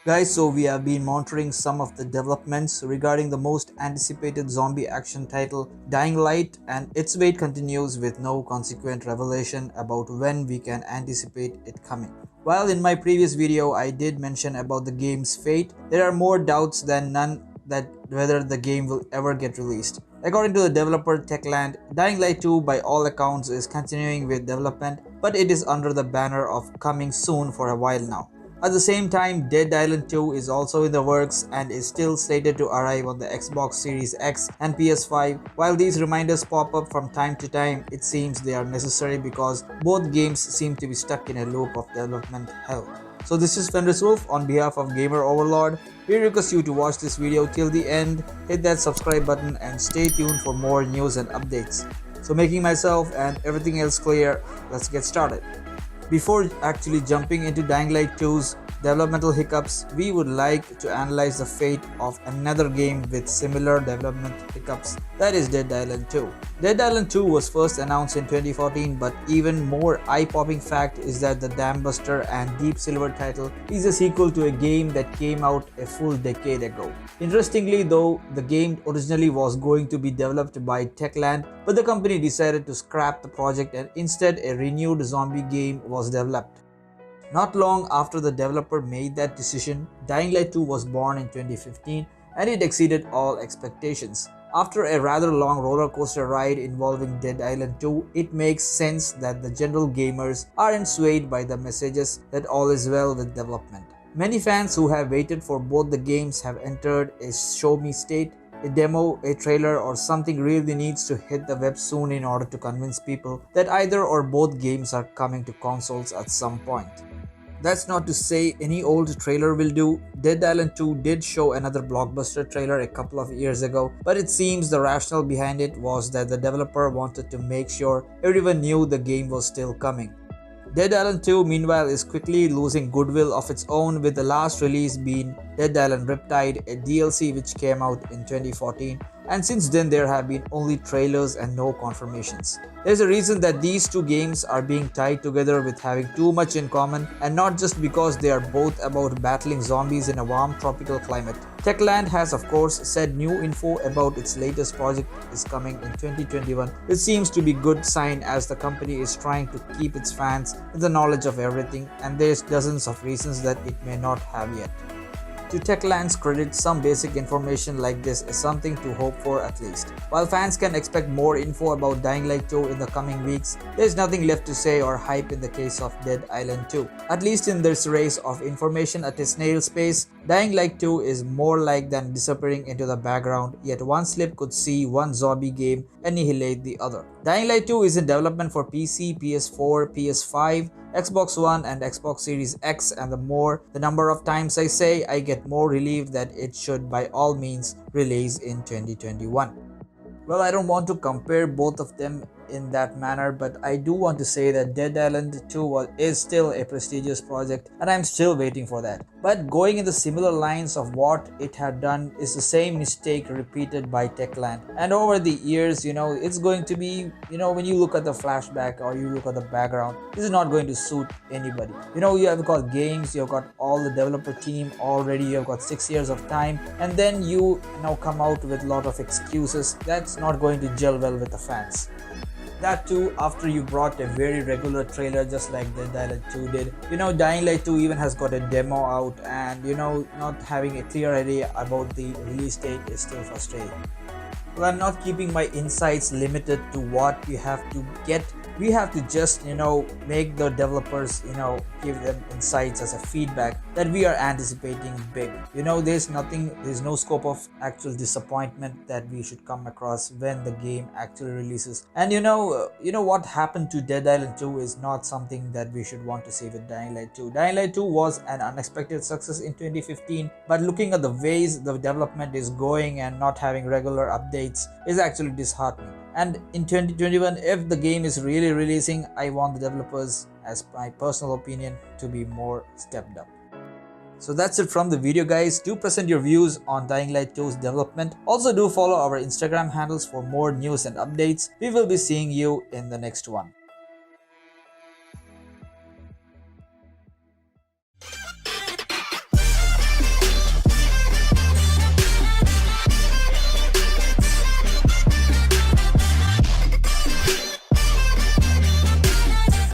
Guys, so we have been monitoring some of the developments regarding the most anticipated zombie action title, Dying Light, and its wait continues with no consequent revelation about when we can anticipate it coming. While in my previous video I did mention about the game's fate, there are more doubts than none that whether the game will ever get released. According to the developer Techland, Dying Light 2 by all accounts is continuing with development, but it is under the banner of coming soon for a while now. At the same time, Dead Island 2 is also in the works and is still slated to arrive on the Xbox Series X and PS5. While these reminders pop up from time to time, it seems they are necessary because both games seem to be stuck in a loop of development hell. So this is Fenris Wolf on behalf of Gamer Overlord. We request you to watch this video till the end, hit that subscribe button and stay tuned for more news and updates. So making myself and everything else clear, let's get started. Before actually jumping into Dying Light 2's developmental hiccups, we would like to analyze the fate of another game with similar development hiccups, that is Dead Island 2. Dead Island 2 was first announced in 2014, but even more eye-popping fact is that the Dambuster and Deep Silver title is a sequel to a game that came out a full decade ago. Interestingly though, the game originally was going to be developed by Techland, but the company decided to scrap the project and instead a renewed zombie game was developed. Not long after the developer made that decision, Dying Light 2 was born in 2015 and it exceeded all expectations. After a rather long roller coaster ride involving Dead Island 2, it makes sense that the general gamers aren't swayed by the messages that all is well with development. Many fans who have waited for both the games have entered a show me state. A demo, a trailer or something really needs to hit the web soon in order to convince people that either or both games are coming to consoles at some point. That's not to say any old trailer will do. Dead Island 2 did show another blockbuster trailer a couple of years ago, but it seems the rationale behind it was that the developer wanted to make sure everyone knew the game was still coming. Dead Island 2 meanwhile is quickly losing goodwill of its own, with the last release being Dead Island Riptide, a DLC which came out in 2014, and since then there have been only trailers and no confirmations. There's a reason that these two games are being tied together with having too much in common, and not just because they are both about battling zombies in a warm tropical climate. Techland has of course said new info about its latest project is coming in 2021, which seems to be good sign as the company is trying to keep its fans with the knowledge of everything, and there's dozens of reasons that it may not have yet. To Techland's credit, some basic information like this is something to hope for at least. While fans can expect more info about Dying Light 2 in the coming weeks, there's nothing left to say or hype in the case of Dead Island 2. At least in this race of information at a snail's pace, Dying Light 2 is more like than disappearing into the background, yet one slip could see one zombie game annihilate the other. Dying Light 2 is in development for PC, PS4, PS5, Xbox One and Xbox Series X, and the number of times I say, I get more relieved that it should by all means release in 2021. Well, I don't want to compare both of them in that manner, but I do want to say that Dead Island 2 is still a prestigious project and I'm still waiting for that. But going in the similar lines of what it had done is the same mistake repeated by Techland. And over the years, it's going to be, when you look at the flashback or you look at the background, this is not going to suit anybody. You have got games, you've got all the developer team already, you've got 6 years of time, and then you now come out with a lot of excuses. That's not going to gel well with the fans. That too after you brought a very regular trailer just like Dead Island 2 did. Dying Light 2 even has got a demo out, and not having a clear idea about the release date is still frustrating. Well, I'm not keeping my insights limited to what we have to get. We have to just make the developers give them insights as a feedback that we are anticipating big. There's no scope of actual disappointment that we should come across when the game actually releases. And what happened to Dead Island 2 is not something that we should want to say with Dying Light 2. Dying Light 2 was an unexpected success in 2015, but looking at the ways the development is going and not having regular updates is actually disheartening. And in 2021, if the game is really releasing, I want the developers, as my personal opinion, to be more stepped up. So that's it from the video, guys. Do present your views on Dying Light 2's development. Also do follow our Instagram handles for more news and updates. We will be seeing you in the next one.